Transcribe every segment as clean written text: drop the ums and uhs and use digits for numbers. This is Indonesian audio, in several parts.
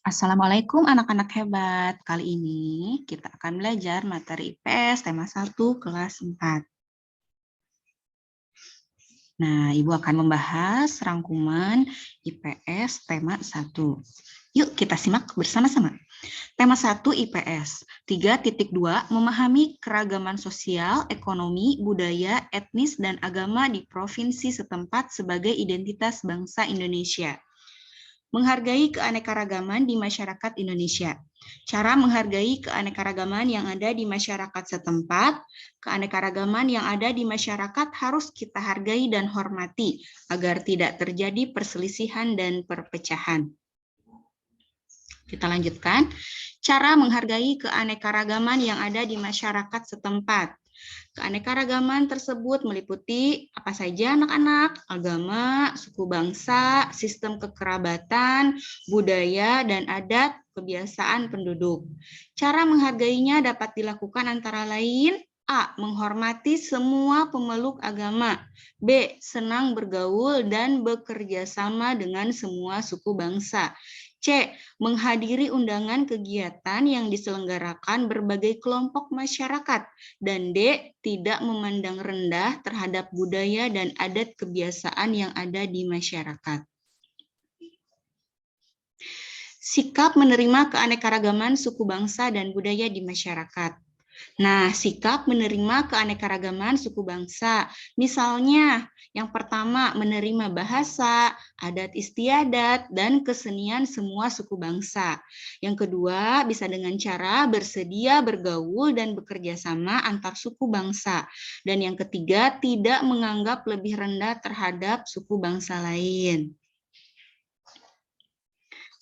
Assalamualaikum anak-anak hebat. Kali ini kita akan belajar materi IPS tema 1 kelas 4. Nah, Ibu akan membahas rangkuman IPS tema 1. Yuk kita simak bersama-sama. Tema 1 IPS 3.2 memahami keragaman sosial, ekonomi, budaya, etnis, dan agama di provinsi setempat sebagai identitas bangsa Indonesia. Menghargai keanekaragaman di masyarakat Indonesia. Cara menghargai keanekaragaman yang ada di masyarakat setempat, keanekaragaman yang ada di masyarakat harus kita hargai dan hormati agar tidak terjadi perselisihan dan perpecahan. Kita lanjutkan. Cara menghargai keanekaragaman yang ada di masyarakat setempat. Keanekaragaman tersebut meliputi apa saja anak-anak? Agama, suku bangsa, sistem kekerabatan, budaya, dan adat, kebiasaan penduduk. Cara menghargainya dapat dilakukan antara lain: A. Menghormati semua pemeluk agama. B. Senang bergaul dan bekerja sama dengan semua suku bangsa. C. Menghadiri undangan kegiatan yang diselenggarakan berbagai kelompok masyarakat. Dan D. Tidak memandang rendah terhadap budaya dan adat kebiasaan yang ada di masyarakat. Sikap menerima keanekaragaman suku bangsa dan budaya di masyarakat. Nah, sikap menerima keanekaragaman suku bangsa. Misalnya, yang pertama, menerima bahasa, adat istiadat, dan kesenian semua suku bangsa. Yang kedua, bisa dengan cara bersedia bergaul dan bekerja sama antar suku bangsa. Dan yang ketiga, tidak menganggap lebih rendah terhadap suku bangsa lain.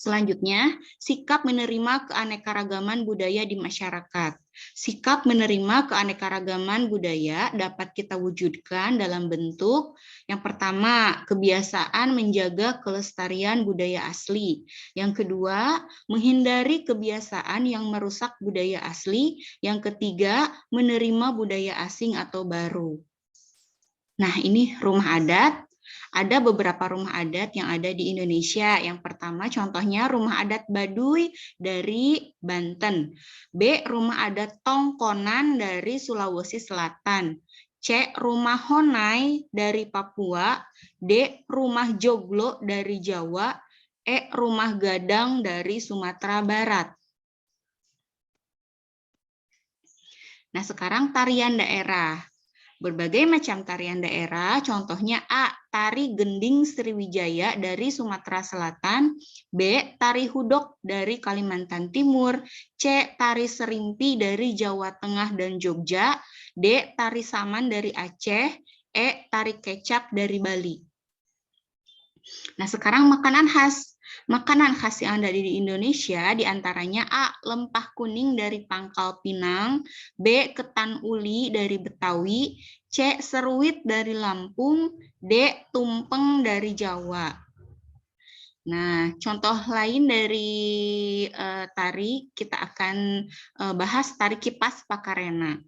Selanjutnya, sikap menerima keanekaragaman budaya di masyarakat. Sikap menerima keanekaragaman budaya dapat kita wujudkan dalam bentuk yang pertama, kebiasaan menjaga kelestarian budaya asli. Yang kedua, menghindari kebiasaan yang merusak budaya asli. Yang ketiga, menerima budaya asing atau baru. Nah, ini rumah adat. Ada beberapa rumah adat yang ada di Indonesia. Yang pertama contohnya rumah adat Baduy dari Banten. B. Rumah adat Tongkonan dari Sulawesi Selatan. C. Rumah Honai dari Papua. D. Rumah Joglo dari Jawa. E. Rumah Gadang dari Sumatera Barat. Nah, sekarang tarian daerah. Berbagai macam tarian daerah, contohnya A. Tari Gending Sriwijaya dari Sumatera Selatan, B. Tari Hudok dari Kalimantan Timur, C. Tari Serimpi dari Jawa Tengah dan Jogja, D. Tari Saman dari Aceh, E. Tari Kecap dari Bali. Nah, sekarang makanan khas. Makanan khas yang ada di Indonesia diantaranya A. Lempah kuning dari Pangkal Pinang, B. Ketan uli dari Betawi, C. Seruit dari Lampung, D. Tumpeng dari Jawa. Nah, contoh lain dari tari, kita akan bahas tari kipas Pakarena.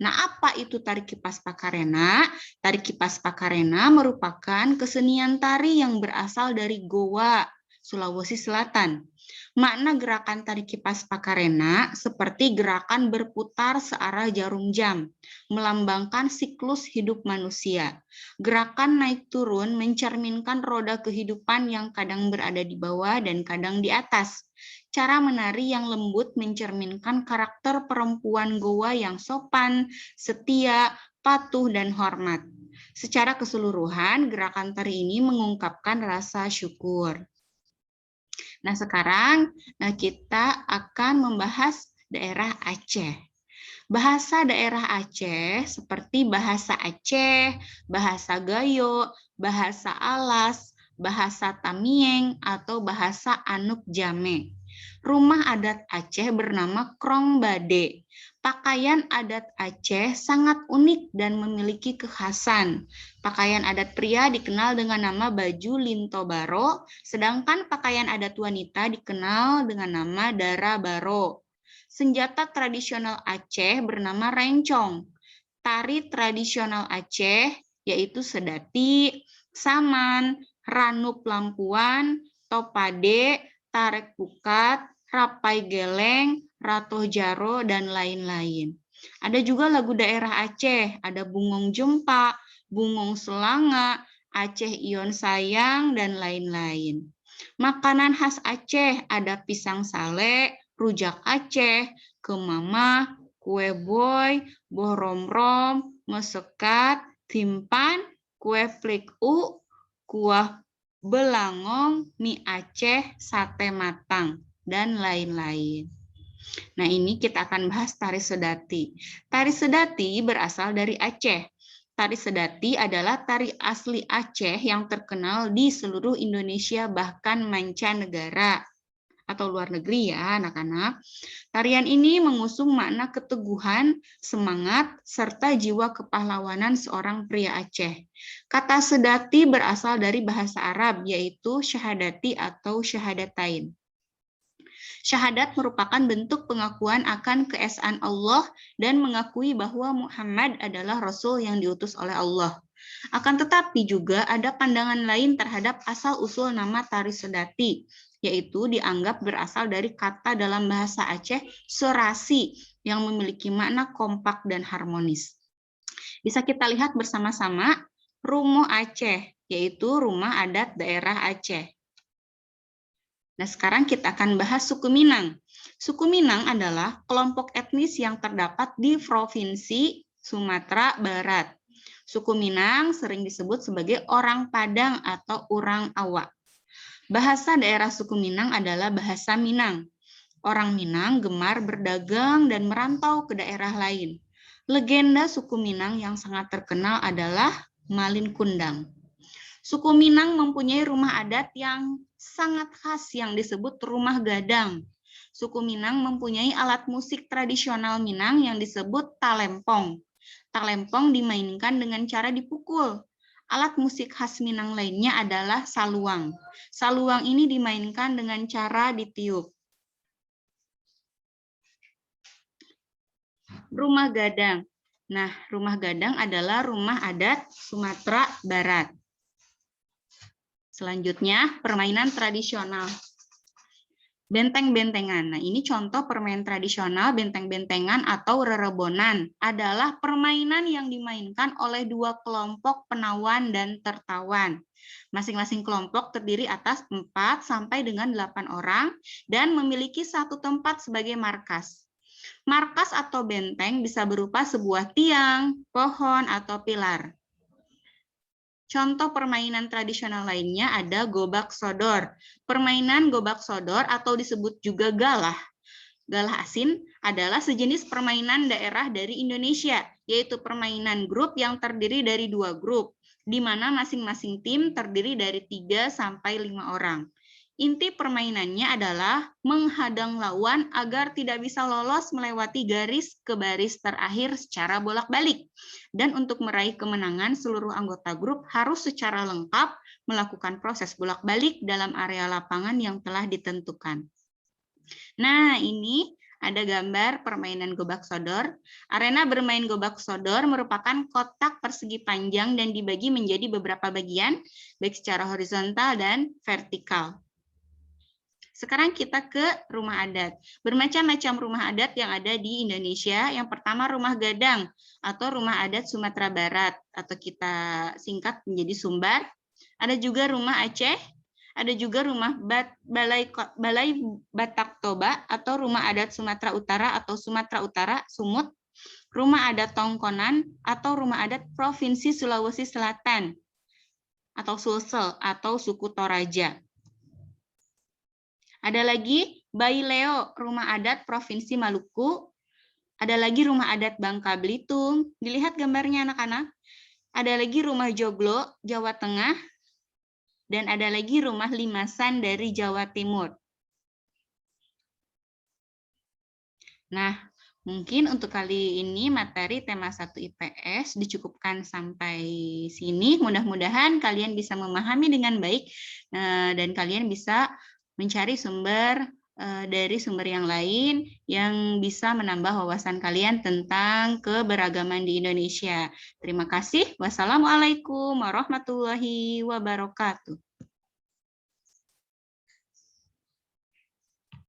Nah, apa itu tari kipas Pakarena? Tari kipas Pakarena merupakan kesenian tari yang berasal dari Goa, Sulawesi Selatan. Makna gerakan tari kipas Pakarena seperti gerakan berputar searah jarum jam, melambangkan siklus hidup manusia. Gerakan naik turun mencerminkan roda kehidupan yang kadang berada di bawah dan kadang di atas. Cara menari yang lembut mencerminkan karakter perempuan Goa yang sopan, setia, patuh, dan hormat. Secara keseluruhan, gerakan tari ini mengungkapkan rasa syukur. Nah, sekarang kita akan membahas daerah Aceh. Bahasa daerah Aceh seperti bahasa Aceh, bahasa Gayo, bahasa Alas, bahasa Tamieng, atau bahasa Anuk Jame. Rumah adat Aceh bernama Krong Bade. Pakaian adat Aceh sangat unik dan memiliki kekhasan. Pakaian adat pria dikenal dengan nama baju linto baro, sedangkan pakaian adat wanita dikenal dengan nama dara baro. Senjata tradisional Aceh bernama rencong. Tari tradisional Aceh yaitu sedati, saman, ranup lampuan, topade, Tarek Pukat, Rapai Geleng, Ratoh Jaro, dan lain-lain. Ada juga lagu daerah Aceh, ada Bungong Jempa, Bungong Selanga, Aceh Ion Sayang, dan lain-lain. Makanan khas Aceh ada pisang sale, rujak Aceh, kemama, kue boy, boh rom-rom, mesekat, timpan, kue flik kuah belangong, mie Aceh, sate matang, dan lain-lain. Nah, ini kita akan bahas tari sedati. Tari sedati berasal dari Aceh. Tari sedati adalah tari asli Aceh yang terkenal di seluruh Indonesia, bahkan mancanegara atau luar negeri ya anak-anak. Tarian ini mengusung makna keteguhan, semangat, serta jiwa kepahlawanan seorang pria Aceh. Kata sedati berasal dari bahasa Arab, yaitu syahadati atau syahadatain. Syahadat merupakan bentuk pengakuan akan keesaan Allah dan mengakui bahwa Muhammad adalah Rasul yang diutus oleh Allah. Akan tetapi juga ada pandangan lain terhadap asal-usul nama tari sedati, yaitu dianggap berasal dari kata dalam bahasa Aceh serasi yang memiliki makna kompak dan harmonis. Bisa kita lihat bersama-sama Rumo Aceh, yaitu rumah adat daerah Aceh. Nah, sekarang kita akan bahas suku Minang. Suku Minang adalah kelompok etnis yang terdapat di Provinsi Sumatera Barat. Suku Minang sering disebut sebagai orang Padang atau orang Awak. Bahasa daerah suku Minang adalah bahasa Minang. Orang Minang gemar berdagang dan merantau ke daerah lain. Legenda suku Minang yang sangat terkenal adalah Malin Kundang. Suku Minang mempunyai rumah adat yang sangat khas yang disebut rumah gadang. Suku Minang mempunyai alat musik tradisional Minang yang disebut talempong. Talempong dimainkan dengan cara dipukul. Alat musik khas Minang lainnya adalah saluang. Saluang ini dimainkan dengan cara ditiup. Rumah gadang. Nah, rumah gadang adalah rumah adat Sumatera Barat. Selanjutnya, permainan tradisional. Benteng-bentengan. Nah, ini contoh permainan tradisional benteng-bentengan atau rerebonan. Adalah permainan yang dimainkan oleh dua kelompok penawan dan tertawan. Masing-masing kelompok terdiri atas 4 sampai dengan 8 orang dan memiliki satu tempat sebagai markas. Markas atau benteng bisa berupa sebuah tiang, pohon, atau pilar. Contoh permainan tradisional lainnya ada gobak sodor. Permainan gobak sodor atau disebut juga galah. Galah asin adalah sejenis permainan daerah dari Indonesia, yaitu permainan grup yang terdiri dari 2 grup, di mana masing-masing tim terdiri dari 3 sampai 5 orang. Inti permainannya adalah menghadang lawan agar tidak bisa lolos melewati garis ke baris terakhir secara bolak-balik. Dan untuk meraih kemenangan, seluruh anggota grup harus secara lengkap melakukan proses bolak-balik dalam area lapangan yang telah ditentukan. Nah, ini ada gambar permainan gobak sodor. Arena bermain gobak sodor merupakan kotak persegi panjang dan dibagi menjadi beberapa bagian, baik secara horizontal dan vertikal. Sekarang kita ke rumah adat. Bermacam-macam rumah adat yang ada di Indonesia. Yang pertama rumah gadang atau rumah adat Sumatera Barat atau kita singkat menjadi Sumbar. Ada juga rumah Aceh. Ada juga rumah Balai Batak Toba atau rumah adat Sumatera Utara atau Sumatera Utara Sumut. Rumah adat Tongkonan atau rumah adat Provinsi Sulawesi Selatan atau Sulsel atau suku Toraja. Ada lagi Baileo, rumah adat Provinsi Maluku. Ada lagi rumah adat Bangka Belitung. Dilihat gambarnya anak-anak. Ada lagi rumah Joglo, Jawa Tengah. Dan ada lagi rumah Limasan dari Jawa Timur. Nah, mungkin untuk kali ini materi tema 1 IPS dicukupkan sampai sini. Mudah-mudahan kalian bisa memahami dengan baik dan kalian bisa mencari sumber dari sumber yang lain yang bisa menambah wawasan kalian tentang keberagaman di Indonesia. Terima kasih. Wassalamualaikum warahmatullahi wabarakatuh.